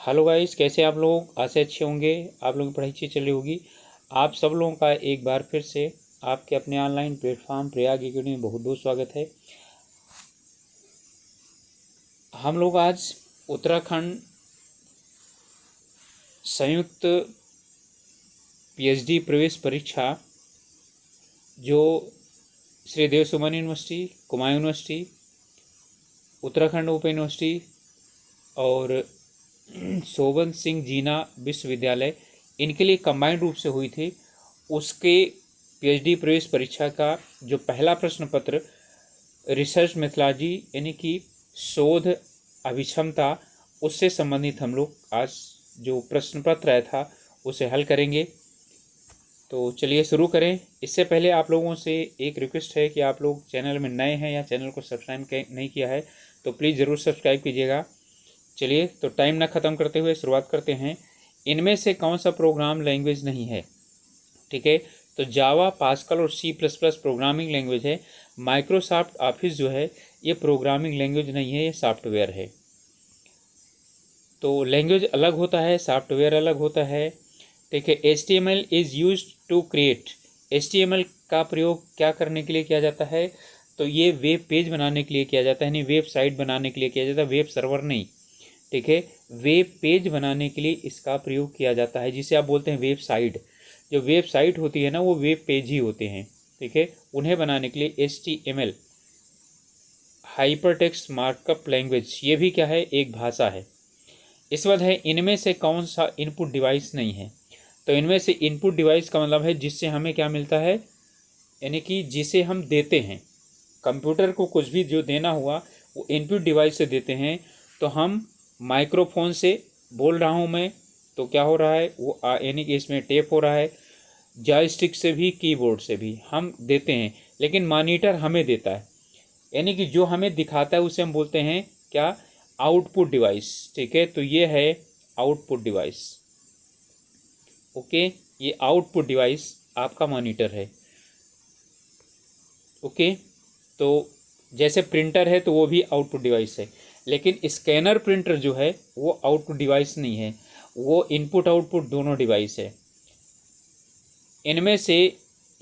Hello guys, कैसे आप लोग? आशा अच्छे होंगे। आप लोगों की पढ़ाई अच्छी चल रही होगी। आप सब लोगों का एक बार फिर से आपके अपने ऑनलाइन प्लेटफॉर्म प्रयाग एकेडमी में बहुत बहुत स्वागत है। हम लोग आज उत्तराखंड संयुक्त पीएचडी प्रवेश परीक्षा जो Shri Dev Suman university, Kumaon university, Uttarakhand open university और शोभन सिंह जीना विश्वविद्यालय, इनके लिए कंबाइंड रूप से हुई थी। उसके पीएचडी प्रवेश परीक्षा का जो पहला प्रश्न पत्र रिसर्च मेथोलॉजी यानी कि शोध अभिक्षमता, उससे संबंधित हम लोग आज जो प्रश्न पत्र आया था उसे हल करेंगे। तो चलिए शुरू करें। इससे पहले आप लोगों से एक रिक्वेस्ट है कि आप लोग चैनल में नए हैं या चैनल को सब्सक्राइब नहीं किया है तो प्लीज़ ज़रूर सब्सक्राइब कीजिएगा। चलिए तो टाइम ना ख़त्म करते हुए शुरुआत करते हैं। इनमें से कौन सा प्रोग्राम लैंग्वेज नहीं है? ठीक है, तो जावा, पास्कल और C++ प्रोग्रामिंग लैंग्वेज है। माइक्रोसॉफ्ट ऑफिस जो है ये प्रोग्रामिंग लैंग्वेज नहीं है, ये सॉफ्टवेयर है। तो लैंग्वेज अलग होता है, सॉफ्टवेयर अलग होता है। ठीक है, HTML is use to create. HTML का प्रयोग क्या करने के लिए किया जाता है? तो ये वेब पेज बनाने के लिए किया जाता है, यानी वेबसाइट बनाने के लिए किया जाता है, वेब सर्वर नहीं। ठीक है, वेब पेज बनाने के लिए इसका प्रयोग किया जाता है, जिसे आप बोलते हैं वेबसाइट। जो वेबसाइट होती है ना, वो वेब पेज ही होते हैं। ठीक है, उन्हें बनाने के लिए HTML हाइपरटेक्स्ट मार्कअप लैंग्वेज, ये भी क्या है? एक भाषा है। इस बात है, इनमें से कौन सा इनपुट डिवाइस नहीं है? तो इनमें से इनपुट डिवाइस का मतलब है जिससे हमें क्या मिलता है, यानी कि जिसे हम देते हैं। कंप्यूटर को कुछ भी जो देना हुआ वो इनपुट डिवाइस से देते हैं। तो हम माइक्रोफोन से बोल रहा हूँ मैं, तो क्या हो रहा है वो, यानी कि इसमें टेप हो रहा है। जॉयस्टिक से भी, कीबोर्ड से भी हम देते हैं, लेकिन मॉनिटर हमें देता है, यानी कि जो हमें दिखाता है उसे हम बोलते हैं क्या? Output device. ठीक है, तो ये है आउटपुट डिवाइस। ओके, ये आउटपुट डिवाइस आपका मॉनिटर है। ओके, तो जैसे प्रिंटर है तो वो भी आउटपुट डिवाइस है, लेकिन स्कैनर प्रिंटर जो है वो आउटपुट डिवाइस नहीं है, वो इनपुट आउटपुट दोनों डिवाइस है। इनमें से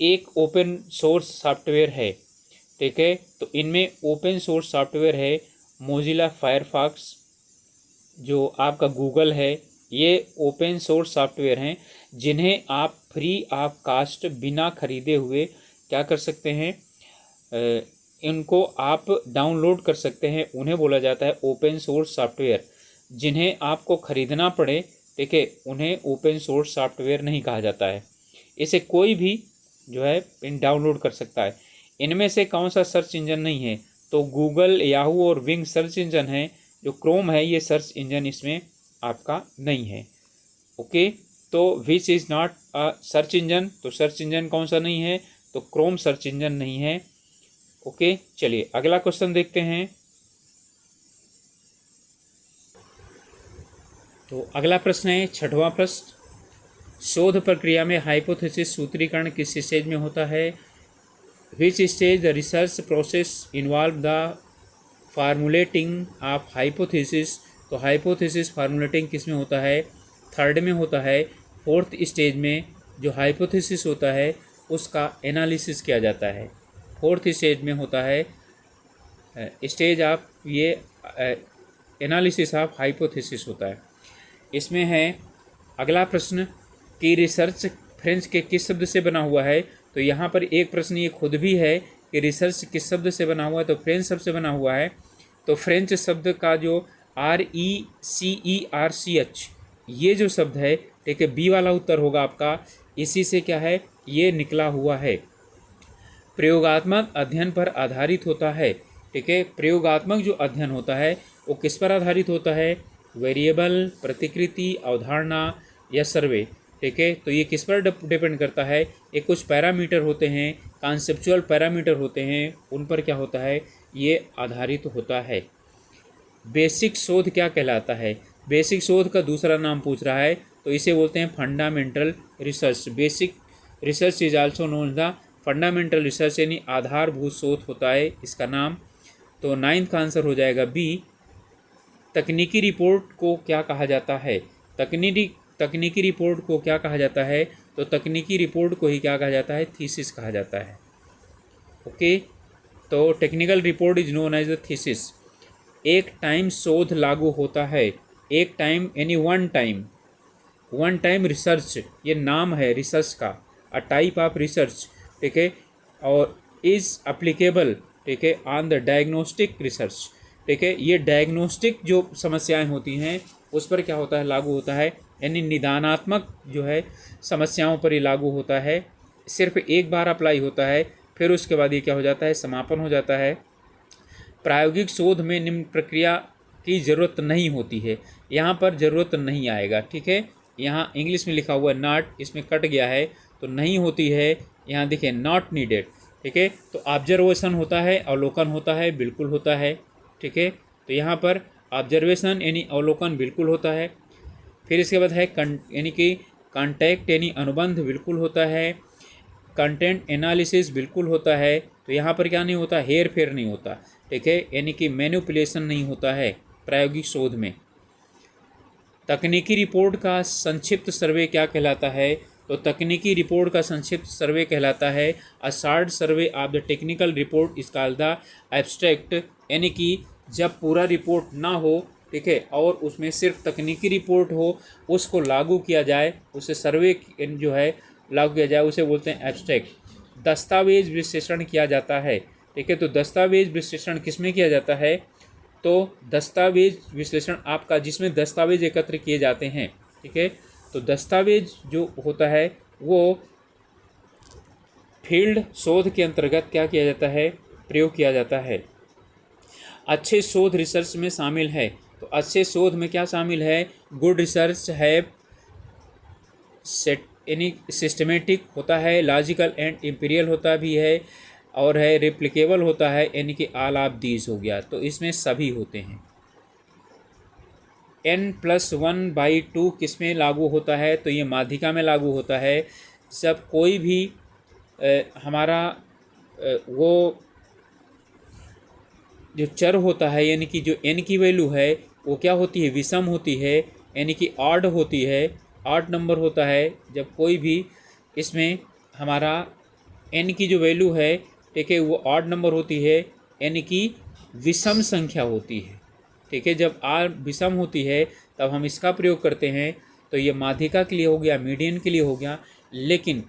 एक ओपन सोर्स सॉफ्टवेयर है। ठीक है, तो इनमें ओपन सोर्स सॉफ्टवेयर है मोजिला फायरफॉक्स, जो आपका गूगल है, ये ओपन सोर्स सॉफ्टवेयर हैं जिन्हें आप फ्री ऑफ कास्ट बिना खरीदे हुए क्या कर सकते हैं, इनको आप डाउनलोड कर सकते हैं। उन्हें बोला जाता है ओपन सोर्स सॉफ्टवेयर। जिन्हें आपको खरीदना पड़े, ठीक है, उन्हें ओपन सोर्स सॉफ्टवेयर नहीं कहा जाता है। इसे कोई भी जो है डाउनलोड कर सकता है। इनमें से कौन सा सर्च इंजन नहीं है? तो गूगल, याहू और विंग सर्च इंजन है। जो क्रोम है ये सर्च इंजन इसमें आपका नहीं है। ओके, तो which is not a search engine, तो सर्च इंजन कौन सा नहीं है? तो क्रोम सर्च इंजन नहीं है। ओके, चलिए अगला क्वेश्चन देखते हैं। तो अगला प्रश्न है, छठवां प्रश्न, शोध प्रक्रिया में हाइपोथेसिस सूत्रीकरण किस स्टेज में होता है? Which stage the research process involve the formulating of hypothesis? तो हाइपोथेसिस फार्मूलेटिंग किस में होता है? थर्ड में होता है। फोर्थ स्टेज में जो हाइपोथेसिस होता है उसका एनालिसिस किया जाता है। फोर्थ स्टेज में होता है स्टेज ऑफ ये एनालिसिस ऑफ हाइपोथेसिस होता है। इसमें है अगला प्रश्न कि रिसर्च फ्रेंच के किस शब्द से बना हुआ है? तो यहाँ पर एक प्रश्न ये खुद भी है कि रिसर्च किस शब्द से बना हुआ है, तो फ्रेंच शब्द से बना हुआ है। तो फ्रेंच शब्द का जो RECERCH ये जो शब्द है, ठीक है, बी वाला उत्तर होगा आपका। इसी से क्या है, ये निकला हुआ है। प्रयोगात्मक अध्ययन पर आधारित होता है। ठीक है, प्रयोगात्मक जो अध्ययन होता है वो किस पर आधारित होता है? वेरिएबल, प्रतिकृति, अवधारणा या सर्वे। ठीक है, तो ये किस पर डिपेंड करता है? ये कुछ पैरामीटर होते हैं, कॉन्सेप्चुअल पैरामीटर होते हैं, उन पर क्या होता है, ये आधारित होता है। बेसिक शोध क्या कहलाता है? बेसिक शोध का दूसरा नाम पूछ रहा है, तो इसे बोलते हैं fundamental research. Basic research is also known the fundamental research, यानी आधारभूत शोध होता है इसका नाम। तो नाइन्थ का आंसर हो जाएगा बी, तकनीकी रिपोर्ट को क्या कहा जाता है? तकनीकी रिपोर्ट को क्या कहा जाता है? तो तकनीकी रिपोर्ट को ही क्या कहा जाता है? थीसिस कहा जाता है। ओके, तो technical report is known as the thesis. एक टाइम शोध लागू होता है, एक टाइम यानी वन टाइम रिसर्च, ये नाम है रिसर्च का, अ टाइप ऑफ रिसर्च, ठीक है, और इज अप्लीकेबल, ठीक है, ऑन द डायग्नोस्टिक रिसर्च, ठीक है, ये डायग्नोस्टिक जो समस्याएं होती हैं उस पर क्या होता है? लागू होता है, यानी निदानात्मक जो है समस्याओं पर ये लागू होता है, सिर्फ एक बार अप्लाई होता है, फिर उसके बाद ये क्या हो जाता है? समापन हो जाता है। प्रायोगिक शोध में निम्न प्रक्रिया की ज़रूरत नहीं होती है, यहाँ पर ज़रूरत नहीं आएगा, ठीक है, यहाँ इंग्लिश में लिखा हुआ है नॉट, इसमें कट गया है तो नहीं होती है, यहाँ देखिए नॉट नीडेड, ठीक है। तो ऑब्जर्वेशन होता है, अवलोकन होता है, बिल्कुल होता है, ठीक है। तो यहाँ पर ऑब्जर्वेशन यानी अवलोकन बिल्कुल होता है। फिर इसके बाद है यानी कि कॉन्टैक्ट यानी अनुबंध बिल्कुल होता है। कंटेंट एनालिसिस बिल्कुल होता है। तो यहाँ पर क्या नहीं होता? हेर फेर नहीं होता, ठीक है, यानी कि मैनिपुलेशन नहीं होता है प्रायोगिक शोध में। तकनीकी रिपोर्ट का संक्षिप्त सर्वे क्या कहलाता है? तो तकनीकी रिपोर्ट का संक्षिप्त सर्वे कहलाता है a short survey of the technical report is called the abstract, यानी कि जब पूरा रिपोर्ट ना हो, ठीक है, और उसमें सिर्फ तकनीकी रिपोर्ट हो, उसको लागू किया जाए, उसे सर्वे जो है लागू किया जाए, उसे बोलते हैं एब्स्ट्रैक्ट। दस्तावेज विश्लेषण किया जाता है, ठीक है, तो दस्तावेज विश्लेषण किसमें किया जाता है? तो दस्तावेज विश्लेषण आपका जिसमें दस्तावेज एकत्र किए जाते हैं, ठीक है, तो दस्तावेज जो होता है वो फील्ड शोध के अंतर्गत क्या किया जाता है? प्रयोग किया जाता है। अच्छे शोध रिसर्च में शामिल है, तो अच्छे शोध में क्या शामिल है? गुड रिसर्च है यानी सिस्टमेटिक होता है, लॉजिकल एंड इम्पीरियल होता भी है, और है रिप्लिकेबल होता है, यानी कि ऑल ऑफ दीज हो गया, तो इसमें सभी होते हैं। n+1/2 किस में लागू होता है? तो ये माध्यिका में लागू होता है। जब कोई भी हमारा वो जो चर होता है, यानी कि जो n की वैल्यू है वो क्या होती है? विषम होती है, यानी कि ऑड होती है, ऑड नंबर होता है। जब कोई भी इसमें हमारा n की जो वैल्यू है, ठीक है, वो ऑड नंबर होती है, यानी कि विषम संख्या होती है, ठीक है। जब r विषम होती है तब हम इसका प्रयोग करते हैं, तो ये माध्यिका के लिए हो गया, मीडियन के लिए हो गया। लेकिन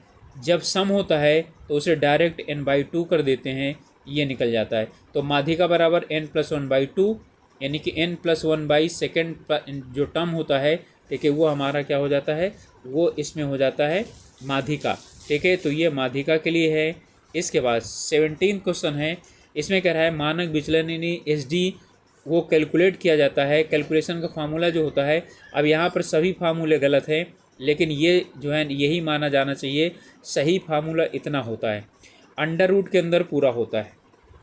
जब सम होता है तो उसे डायरेक्ट n/2 कर देते हैं, ये निकल जाता है। तो माध्यिका बराबर n+1/2, यानी कि n+1/2 जो टर्म होता है, ठीक है, वो हमारा क्या हो जाता है? वो इसमें हो जाता है माध्यिका, ठीक है। तो ये माध्यिका के लिए है। इसके बाद 17 क्वेश्चन है, इसमें कह रहा है मानक विचलन यानी SD वो कैलकुलेट किया जाता है। कैलकुलेशन का फार्मूला जो होता है, अब यहाँ पर सभी फार्मूले गलत हैं, लेकिन ये जो है यही माना जाना चाहिए, सही फार्मूला इतना होता है, अंडर रूट के अंदर पूरा होता है,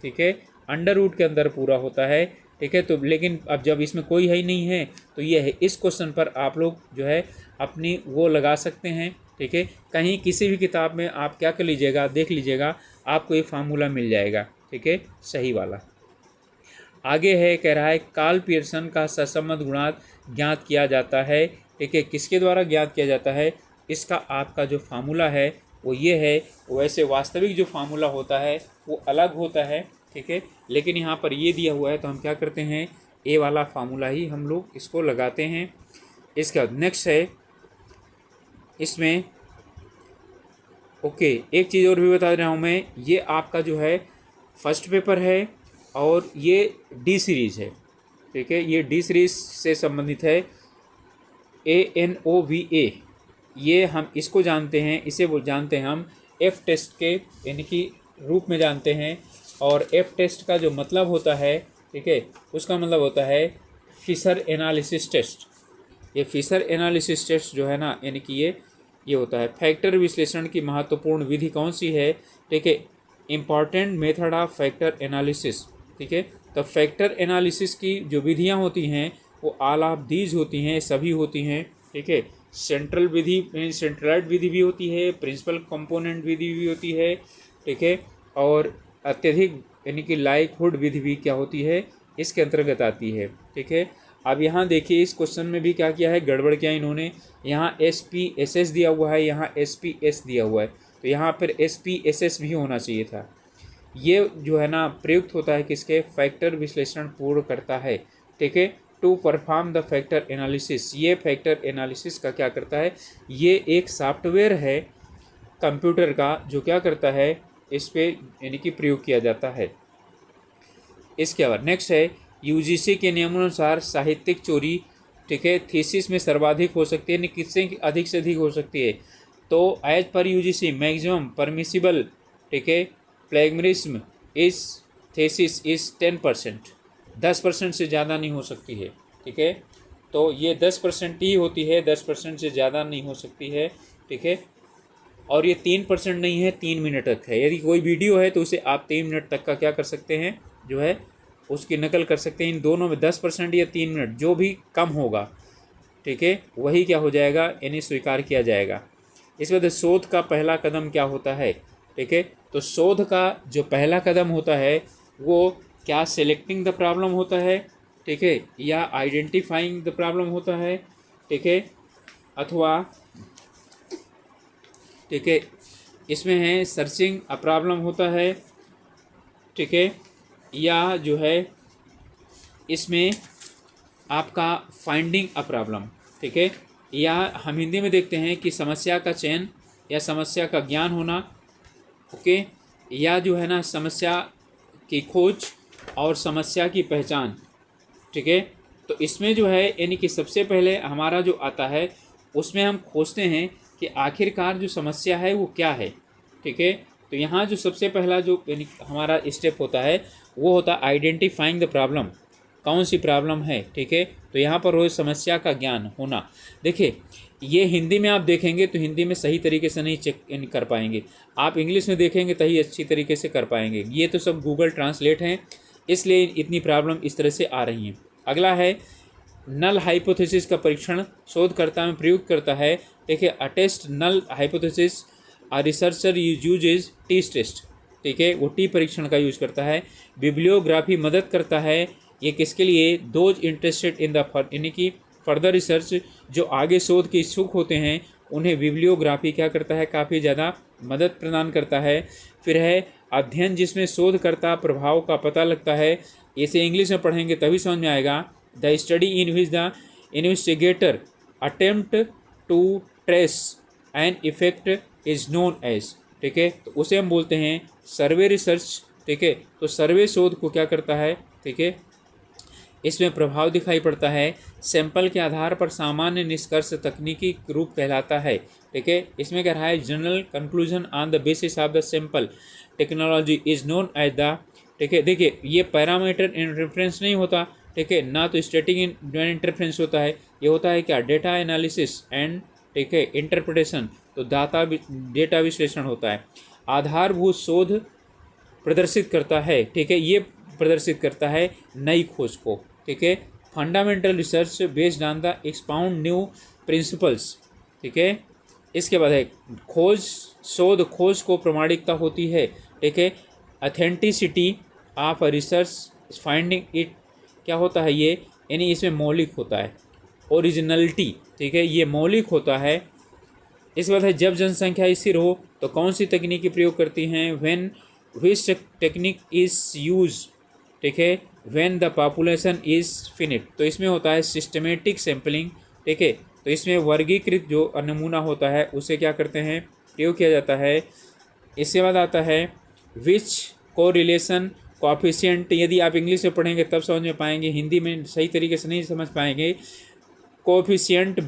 ठीक है, अंडर रूट के अंदर पूरा होता है, ठीक है। तो लेकिन अब जब इसमें कोई है ही नहीं है, तो ये है, इस क्वेश्चन पर आप लोग जो है अपनी वो लगा सकते हैं, ठीक है। कहीं किसी भी किताब में आप क्या कर लीजिएगा, देख लीजिएगा, आपको ये फार्मूला मिल जाएगा, ठीक है, सही वाला। आगे है, कह रहा है कार्ल पियर्सन का सहसंबंध गुणांक ज्ञात किया जाता है, ठीक है, किसके द्वारा ज्ञात किया जाता है? इसका आपका जो फार्मूला है वो ये है। वैसे वास्तविक जो फार्मूला होता है वो अलग होता है, ठीक है, लेकिन यहाँ पर ये दिया हुआ है तो हम क्या करते हैं? ए वाला फार्मूला ही हम लोग इसको लगाते हैं। इसके बाद नेक्स्ट है, इसमें ओके, एक चीज़ और भी बता रहा हूँ मैं, ये आपका जो है फर्स्ट पेपर है और ये डी सीरीज़ है, ठीक है, ये डी सीरीज़ से संबंधित है। ANOVA, ये हम इसको जानते हैं, इसे वो जानते हैं हम एफ टेस्ट के यानी कि रूप में जानते हैं। और एफ टेस्ट का जो मतलब होता है, ठीक है, उसका मतलब होता है फिशर एनालिसिस टेस्ट। ये फिशर एनालिसिस टेस्ट जो है ना, यानी कि ये होता है। फैक्टर विश्लेषण की महत्वपूर्ण विधि कौन सी है? ठीक है, important method of factor analysis, ठीक है। तो फैक्टर एनालिसिस की जो विधियाँ होती हैं वो ऑल ऑफ दीज होती हैं, सभी होती हैं, ठीक है। सेंट्रल विधि, सेंट्रलाइज्ड विधि भी होती है, प्रिंसिपल कंपोनेंट विधि भी होती है, ठीक है, और अत्यधिक यानी कि लाइकहुड विधि भी क्या होती है, इसके अंतर्गत आती है, ठीक है। अब यहाँ देखिए इस क्वेश्चन में भी क्या किया है, गड़बड़ किया इन्होंने। यहाँ SPSS दिया हुआ है, यहाँ SPS दिया हुआ है, तो यहाँ पर SPSS भी होना चाहिए था। ये जो है ना प्रयुक्त होता है किसके, फैक्टर विश्लेषण पूर्ण करता है, ठीक है, to perform the factor analysis. ये फैक्टर एनालिसिस का क्या करता है, ये एक सॉफ्टवेयर है कंप्यूटर का जो क्या करता है, इस पे यानी कि प्रयोग किया जाता है। इसके बाद नेक्स्ट है UGC के नियमानुसार साहित्यिक चोरी, ठीक है, थीसिस में सर्वाधिक हो सकती है, किससे अधिक से अधिक हो सकती है, तो as per UGC maximum permissible, ठीक है, प्लेगमरिज्म इस थीसिस इज 10%, 10% से ज़्यादा नहीं हो सकती है, ठीक है, तो ये 10% ही होती है, 10% से ज़्यादा नहीं हो सकती है, ठीक है, और ये 3% नहीं है, 3 मिनट तक है। यदि कोई वीडियो है तो उसे आप 3 मिनट तक का क्या कर सकते हैं, जो है उसकी नकल कर सकते हैं। इन दोनों में 10% या 3 मिनट जो भी कम होगा, ठीक है, वही क्या हो जाएगा, यानी स्वीकार किया जाएगा। इस वजह से शोध का पहला कदम क्या होता है, ठीक है, तो शोध का जो पहला कदम होता है वो क्या सेलेक्टिंग द प्रॉब्लम होता है, ठीक है, या आइडेंटिफाइंग द प्रॉब्लम होता है, ठीक है, अथवा ठीक है इसमें है सर्चिंग अ प्रॉब्लम होता है, ठीक है, या जो है इसमें आपका फाइंडिंग अ प्रॉब्लम, ठीक है, या हम हिंदी में देखते हैं कि समस्या का चयन या समस्या का ज्ञान होना, ओके, या जो है ना समस्या की खोज और समस्या की पहचान, ठीक है, तो इसमें जो है यानी कि सबसे पहले हमारा जो आता है उसमें हम खोजते हैं कि आखिरकार जो समस्या है वो क्या है, ठीक है, तो यहाँ जो सबसे पहला जो यानी हमारा स्टेप होता है वो होता है आइडेंटिफाइंग द प्रॉब्लम, कौन सी प्रॉब्लम है, ठीक है, तो यहाँ पर वो समस्या का ज्ञान होना। देखिए ये हिंदी में आप देखेंगे तो हिंदी में सही तरीके से नहीं चेक इन कर पाएंगे, आप इंग्लिश में देखेंगे तभी अच्छी तरीके से कर पाएंगे। ये तो सब गूगल ट्रांसलेट हैं, इसलिए इतनी प्रॉब्लम इस तरह से आ रही हैं। अगला है नल हाइपोथेसिस का परीक्षण शोधकर्ता में प्रयुक्त करता है, देखिए attest null hypothesis a researcher uses T test, ठीक है, वो टी परीक्षण का यूज़ करता है। बिब्लियोग्राफी मदद करता है, ये किसके लिए, दोज इंटरेस्टेड इन द यानी कि फर्दर रिसर्च, जो आगे शोध के इच्छुक होते हैं उन्हें बिब्लियोग्राफी क्या करता है, काफ़ी ज़्यादा मदद प्रदान करता है। फिर है अध्ययन जिसमें शोधकर्ता प्रभाव का पता लगता है, इसे इंग्लिश में पढ़ेंगे तभी समझ में आएगा। The study in which the investigator attempt to trace an effect is known as, ठीक है, तो उसे हम बोलते हैं सर्वे रिसर्च, ठीक है, तो सर्वे शोध को क्या करता है, ठीक है, इसमें प्रभाव दिखाई पड़ता है। सैंपल के आधार पर सामान्य निष्कर्ष तकनीकी रूप कहलाता है, ठीक है, इसमें कह रहा है general conclusion on the basis of the sample technology is known as the, ठीक है, देखिए ये पैरामीटर इंटरफ्रेंस नहीं होता, ठीक है, ना तो स्टैटिक इंटरफ्रेंस होता है, ये होता है क्या, डेटा एनालिसिस एंड, ठीक है, इंटरप्रिटेशन, तो डेटा विश्लेषण होता है। आधारभूत शोध प्रदर्शित करता है, ठीक है, ये प्रदर्शित करता है नई खोज को, ठीक है, fundamental research based on the expound new principles, ठीक है, इसके बाद है खोज को प्रमाणिकता होती है, ठीक है, authenticity of research finding it क्या होता है ये, यानी इसमें मौलिक होता है, ओरिजिनलिटी, ठीक है, ये मौलिक होता है। इसके बाद है जब जनसंख्या स्थिर हो तो कौन सी तकनीकी प्रयोग करती हैं, when which technique is use, ठीक है, when the population is finite, तो इसमें होता है सिस्टमेटिक सैम्पलिंग, ठीक है, तो इसमें वर्गीकृत जो नमूना होता है उसे क्या करते हैं, प्रयोग किया जाता है। इसके बाद आता है विच कोरिलेशन कोएफिशिएंट, यदि आप इंग्लिश में पढ़ेंगे तब समझ में पाएंगे, हिंदी में सही तरीके से नहीं समझ पाएंगे। Coefficient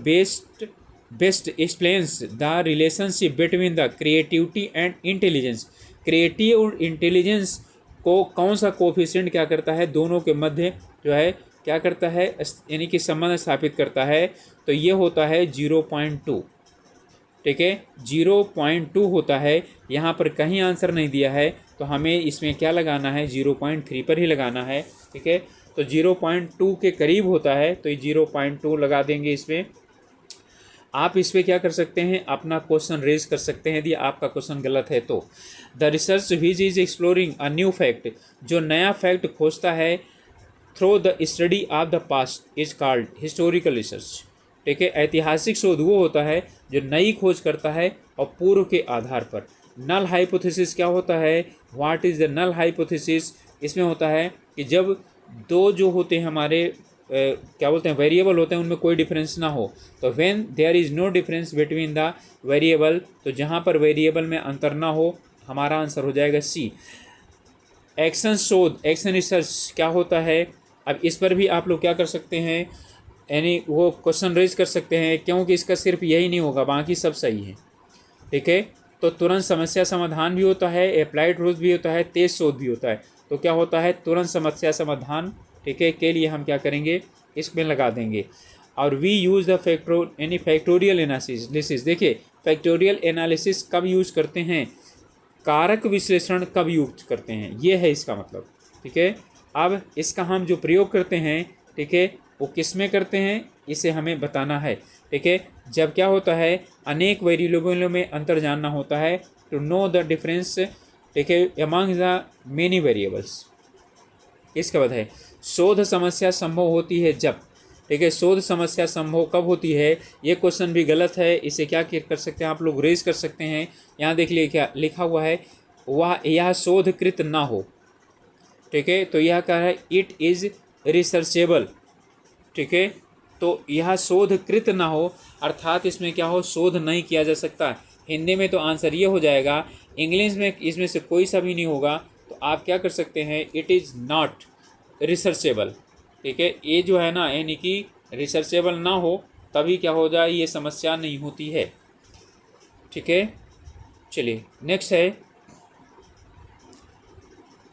best explains the relationship between the creativity and intelligence, creative और इंटेलिजेंस को कौन सा कोएफिशिएंट क्या करता है, दोनों के मध्य जो है क्या करता है, यानी कि संबंध स्थापित करता है, तो ये होता है 0.2, ठीक है, 0.2 होता है। यहाँ पर कहीं आंसर नहीं दिया है तो हमें इसमें क्या लगाना है, 0.3 पर ही लगाना है, ठीक है, तो 0.2 के करीब होता है तो ये 0.2 लगा देंगे इसमें। आप इस पर क्या कर सकते हैं, अपना क्वेश्चन रेज कर सकते हैं यदि आपका क्वेश्चन गलत है तो। The research which is exploring a new fact, जो नया फैक्ट खोजता है, through the study of the past is called historical research. ठीक है, ऐतिहासिक शोध वो होता है जो नई खोज करता है और पूर्व के आधार पर। नल हाइपोथेसिस क्या होता है, what is the null hypothesis? इसमें होता है कि जब दो जो होते हैं हमारे क्या बोलते हैं वेरिएबल होते हैं, उनमें कोई डिफरेंस ना हो, तो when there is no difference between the variable, तो जहाँ पर वेरिएबल में अंतर ना हो, हमारा आंसर हो जाएगा सी। एक्शन शोध, एक्शन रिसर्च क्या होता है? अब इस पर भी आप लोग क्या कर सकते हैं, यानी वो क्वेश्चन रेज कर सकते हैं, क्योंकि इसका सिर्फ यही नहीं होगा, बाकी सब सही है। ठीक है, तो तुरंत समस्या समाधान भी होता है, अप्लाइड रूल्स भी होता है, तेज शोध भी होता है। तो क्या होता है, तुरंत समस्या समाधान, ठीक है, के लिए हम क्या करेंगे, इसमें लगा देंगे। और we use the factorial analysis. देखिए, फैक्टोरियल एनालिसिस कब यूज़ करते हैं, कारक विश्लेषण कब यूज करते हैं, ये है इसका मतलब। ठीक है, अब इसका हम जो प्रयोग करते हैं, ठीक है, वो किस में करते हैं, इसे हमें बताना है। ठीक है, जब क्या होता है, अनेक वेरिएबलों में अंतर जानना होता है, टू नो द डिफरेंस, ठीक है, अमंग द मेनी वेरिएबल्स। इसके बाद है शोध समस्या संभव होती है जब, ठीक है, शोध समस्या संभव कब होती है, ये क्वेश्चन भी गलत है, इसे क्या कर सकते हैं आप लोग, रेज कर सकते हैं। यहाँ देख लिए क्या लिखा हुआ है, वह यह शोधकृत ना हो। ठीक है, तो यह क्या है, इट इज़ रिसर्चेबल। ठीक है, तो यह शोधकृत ना हो, अर्थात इसमें क्या हो, शोध नहीं किया जा सकता। हिंदी में तो आंसर ये हो जाएगा, इंग्लिश में इसमें से कोई सा भी नहीं होगा, तो आप क्या कर सकते हैं, इट इज़ नॉट रिसर्चेबल। ठीक है, ये जो है ना, यानी कि रिसर्चेबल ना हो तभी क्या हो जाए, ये समस्या नहीं होती है। ठीक है, चलिए नेक्स्ट है,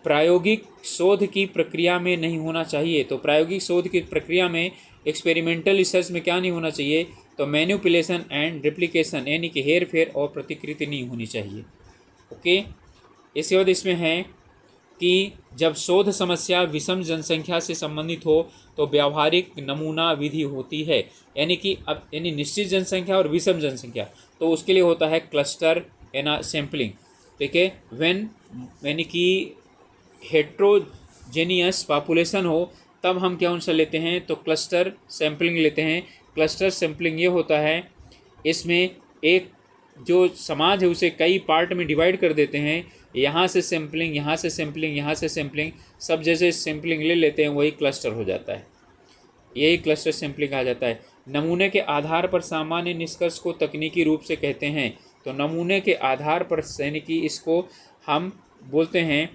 प्रायोगिक शोध की प्रक्रिया में नहीं होना चाहिए। तो प्रायोगिक शोध की प्रक्रिया में, एक्सपेरिमेंटल रिसर्च में क्या नहीं होना चाहिए, तो मैनिपुलेशन एंड रिप्लिकेशन, यानी कि हेर फेर और प्रतिकृति नहीं होनी चाहिए। ओके, इसके बाद इसमें है कि जब शोध समस्या विषम जनसंख्या से संबंधित हो तो व्यावहारिक नमूना विधि होती है, यानी कि अब यानी निश्चित जनसंख्या और विषम जनसंख्या, तो उसके लिए होता है क्लस्टर एना सैम्पलिंग। ठीक है, व्हेन यानी कि हेट्रोजेनियस पॉपुलेशन हो, तब हम क्या उनसे लेते हैं, तो क्लस्टर सैम्पलिंग लेते हैं। क्लस्टर सैम्पलिंग ये होता है, इसमें एक जो समाज है उसे कई पार्ट में डिवाइड कर देते हैं, यहाँ से सैम्पलिंग, यहाँ से सैम्पलिंग, यहाँ से सैम्पलिंग, सब जैसे सैम्पलिंग ले लेते हैं, वही क्लस्टर हो जाता है, यही क्लस्टर सैम्पलिंग कहा जाता है। नमूने के आधार पर सामान्य निष्कर्ष को तकनीकी रूप से कहते हैं। तो नमूने के आधार पर, यानी कि इसको हम बोलते हैं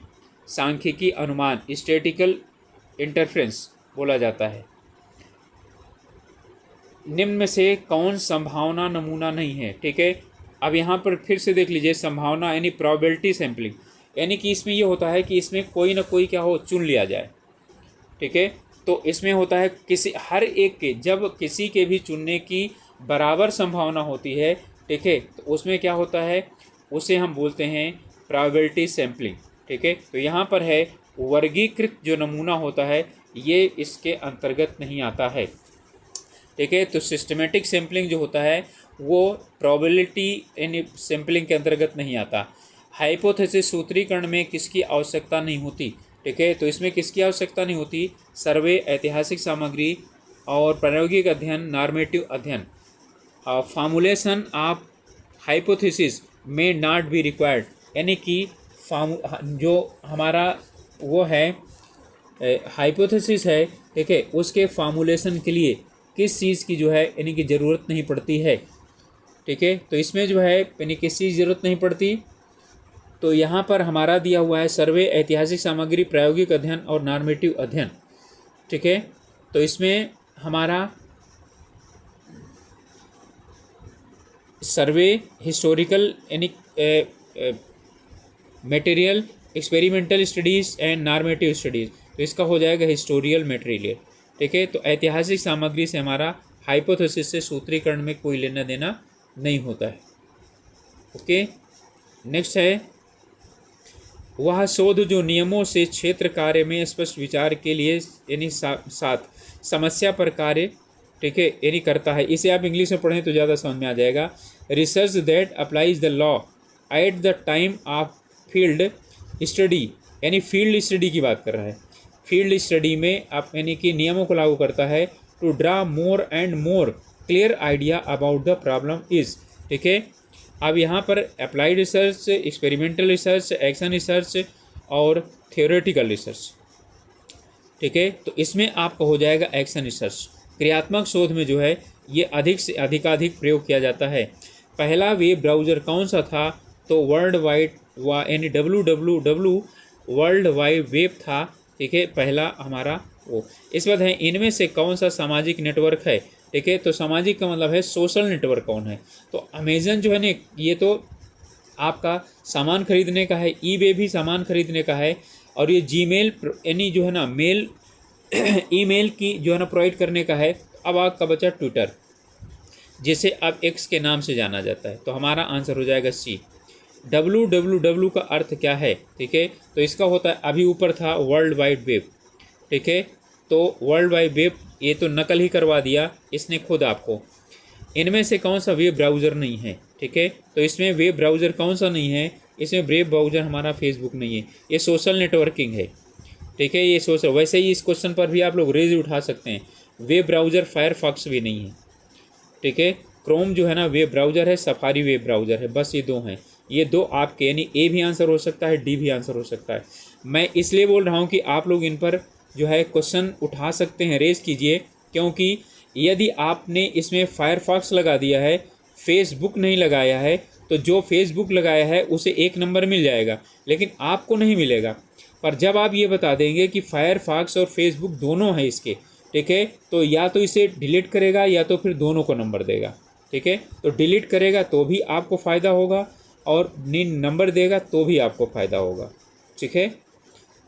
सांख्यिकी अनुमान, स्टैटिस्टिकल इंटरफेरेंस बोला जाता है। निम्न में से कौन संभावना नमूना नहीं है? ठीक है, अब यहाँ पर फिर से देख लीजिए, संभावना यानी प्रोबेबिलिटी सैम्पलिंग, यानी कि इसमें ये होता है कि इसमें कोई ना कोई क्या हो, चुन लिया जाए। ठीक है, तो इसमें होता है किसी हर एक के, जब किसी के भी चुनने की बराबर संभावना होती है, ठीक है, तो उसमें क्या होता है, उसे हम बोलते हैं प्रोबेबिलिटी सैम्पलिंग। ठीक है, तो यहाँ पर है वर्गीकृत जो नमूना होता है, ये इसके अंतर्गत नहीं आता है। ठीक है, तो सिस्टमेटिक सैम्पलिंग जो होता है वो प्रोबेबिलिटी यानी सैम्पलिंग के अंतर्गत नहीं आता। हाइपोथेसिस सूत्रीकरण में किसकी आवश्यकता नहीं होती? ठीक है, तो इसमें किसकी आवश्यकता नहीं होती? सर्वे, ऐतिहासिक सामग्री और प्रायोगिक अध्ययन, नॉर्मेटिव अध्ययन। फॉर्मुलेशन ऑफ हाइपोथेसिस में नॉट बी रिक्वायर्ड, यानी कि जो हमारा वो है हाइपोथेसिस है, ठीक है, उसके फॉर्मुलेशन के लिए किस चीज़ की जो है यानी कि ज़रूरत नहीं पड़ती है। ठीक है, तो इसमें जो है यानी किस चीज़ ज़रूरत नहीं पड़ती, तो यहाँ पर हमारा दिया हुआ है सर्वे, ऐतिहासिक सामग्री, प्रायोगिक अध्ययन और नॉर्मेटिव अध्ययन। ठीक है, तो इसमें हमारा सर्वे, हिस्टोरिकल यानी material, experimental studies and normative studies, तो इसका हो जाएगा हिस्टोरियल मटेरियल। ठीक है, तो ऐतिहासिक सामग्री से हमारा हाइपोथेसिस से सूत्रीकरण में कोई लेना देना नहीं होता है। ओके, नेक्स्ट है वह शोध जो नियमों से क्षेत्र कार्य में स्पष्ट विचार के लिए यानी साथ समस्या पर कार्य, ठीक है, यानी करता है। इसे आप इंग्लिश में पढ़ें तो ज़्यादा समझ में आ जाएगा। Research that applies the law at the time of field study, यानी फील्ड स्टडी की बात कर रहा है। फील्ड स्टडी में आप यानी कि नियमों को लागू करता है to draw more and more clear idea about the problem is. ठीक है, अब यहाँ पर applied research, experimental research, action research और थियोरेटिकल रिसर्च। ठीक है, तो इसमें आपका हो जाएगा एक्शन रिसर्च। क्रियात्मक शोध में जो है ये अधिक से अधिकाधिक प्रयोग किया जाता है। पहला वेब ब्राउज़र कौन सा था? तो वर्ल्ड वाइड यानी www वर्ल्ड वाइड वेब था। ठीक है, पहला हमारा वो। इस बात है इनमें से कौन सा सामाजिक नेटवर्क है? ठीक है, तो सामाजिक का मतलब है सोशल नेटवर्क कौन है? तो अमेजन जो है ना, ये तो आपका सामान खरीदने का है, ईबे भी सामान खरीदने का है, और ये जीमेल यानी जो है ना मेल ईमेल की जो है ना प्रोवाइड करने का है। अब आपका बचा ट्विटर, जिसे अब एक्स के नाम से जाना जाता है। तो हमारा आंसर हो जाएगा सी। www का अर्थ क्या है? ठीक है, तो इसका होता है, अभी ऊपर था वर्ल्ड वाइड वेब। ठीक है, तो वर्ल्ड वाइड वेब ये तो नकल ही करवा दिया इसने खुद आपको। इनमें से कौन सा वेब ब्राउज़र नहीं है? ठीक है, तो इसमें वेब ब्राउज़र कौन सा नहीं है? इसमें वेब ब्राउज़र हमारा फेसबुक नहीं है, ये सोशल नेटवर्किंग है। ठीक है, ये सोशल। वैसे ही इस क्वेश्चन पर भी आप लोग रेज उठा सकते हैं। वेब ब्राउज़र फायरफॉक्स भी नहीं है। ठीक है, क्रोम जो है ना वेब ब्राउज़र है, सफारी वेब ब्राउज़र है, बस ये दो हैं। ये दो आपके यानी ए भी आंसर हो सकता है, डी भी आंसर हो सकता है। मैं इसलिए बोल रहा हूँ कि आप लोग इन पर जो है क्वेश्चन उठा सकते हैं, रेज कीजिए, क्योंकि यदि आपने इसमें फायरफॉक्स लगा दिया है, फेसबुक नहीं लगाया है, तो जो फेसबुक लगाया है उसे 1 नंबर मिल जाएगा, लेकिन आपको नहीं मिलेगा। पर जब आप ये बता देंगे कि फायरफॉक्स और फेसबुक दोनों हैं इसके, ठीक है, तो या तो इसे डिलीट करेगा या तो फिर दोनों को नंबर देगा। ठीक है, तो डिलीट करेगा तो भी आपको फ़ायदा होगा, और नंबर देगा तो भी आपको फ़ायदा होगा। ठीक है,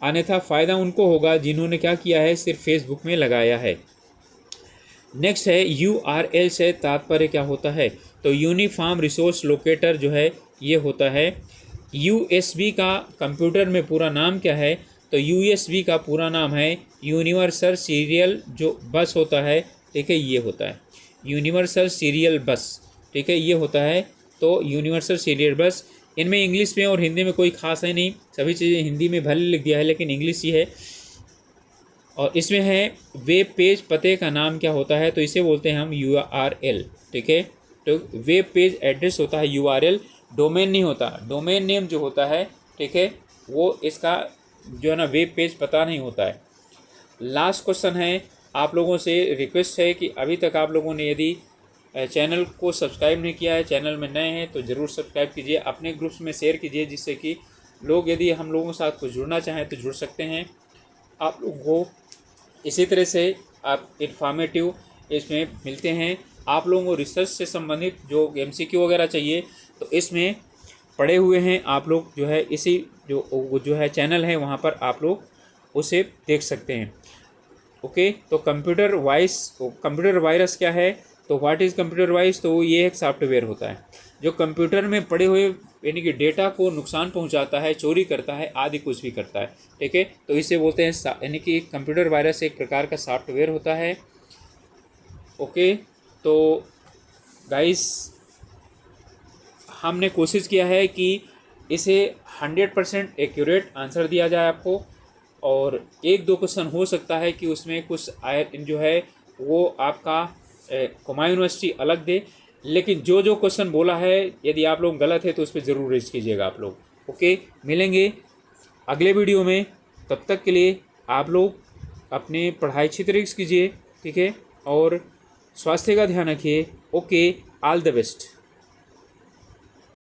अन्यथा फ़ायदा उनको होगा जिन्होंने क्या किया है, सिर्फ फेसबुक में लगाया है। नेक्स्ट है URL से तात्पर्य क्या होता है? तो यूनिफॉर्म रिसोर्स लोकेटर जो है ये होता है। USB का कंप्यूटर में पूरा नाम क्या है? तो USB का पूरा नाम है यूनिवर्सल सीरियल जो बस होता है। ठीक है, ये होता है यूनिवर्सल सीरियल बस। ठीक है, ये होता है तो यूनिवर्सल सीरियल बस। इनमें इंग्लिश में और हिंदी में कोई खास है नहीं, सभी चीज़ें हिंदी में भले लिख दिया है लेकिन इंग्लिश ही है। और इसमें है वेब पेज पते का नाम क्या होता है? तो इसे बोलते हैं हम URL। ठीक है, तो वेब पेज एड्रेस होता है URL, डोमेन नहीं होता। डोमेन नेम जो होता है, ठीक है, वो इसका जो है ना वेब पेज पता नहीं होता है। लास्ट क्वेश्चन है, आप लोगों से रिक्वेस्ट है कि अभी तक आप लोगों ने यदि चैनल को सब्सक्राइब नहीं किया है, चैनल में नए हैं तो ज़रूर सब्सक्राइब कीजिए, अपने ग्रुप्स में शेयर कीजिए, जिससे कि लोग यदि हम लोगों के साथ कुछ जुड़ना चाहें तो जुड़ सकते हैं। आप लोगों को इसी तरह से आप इन्फॉर्मेटिव इसमें मिलते हैं। आप लोगों को रिसर्च से संबंधित जो MCQ वगैरह चाहिए तो इसमें पढ़े हुए हैं, आप लोग जो है इसी जो है चैनल है वहाँ पर आप लोग उसे देख सकते हैं। ओके, तो कंप्यूटर वायरस क्या है? तो व्हाट इज़ कंप्यूटर वायरस? तो ये एक सॉफ्टवेयर होता है जो कंप्यूटर में पड़े हुए यानी कि डेटा को नुकसान पहुंचाता है, चोरी करता है, आदि कुछ भी करता है। ठीक है, तो इसे बोलते हैं यानी कि कंप्यूटर वायरस एक प्रकार का सॉफ्टवेयर होता है। ओके, तो गाइस हमने कोशिश किया है कि इसे 100% एक्यूरेट आंसर दिया जाए आपको, और 1-2 क्वेश्चन हो सकता है कि उसमें कुछ जो है वो आपका कुमाऊं यूनिवर्सिटी अलग दे, लेकिन जो क्वेश्चन बोला है यदि आप लोग गलत है तो उस पर ज़रूर रेज कीजिएगा आप लोग। ओके, मिलेंगे अगले वीडियो में, तब तक के लिए आप लोग अपने पढ़ाई अच्छी तरीके से कीजिए। ठीक है, और स्वास्थ्य का ध्यान रखिए। Okay, all the best.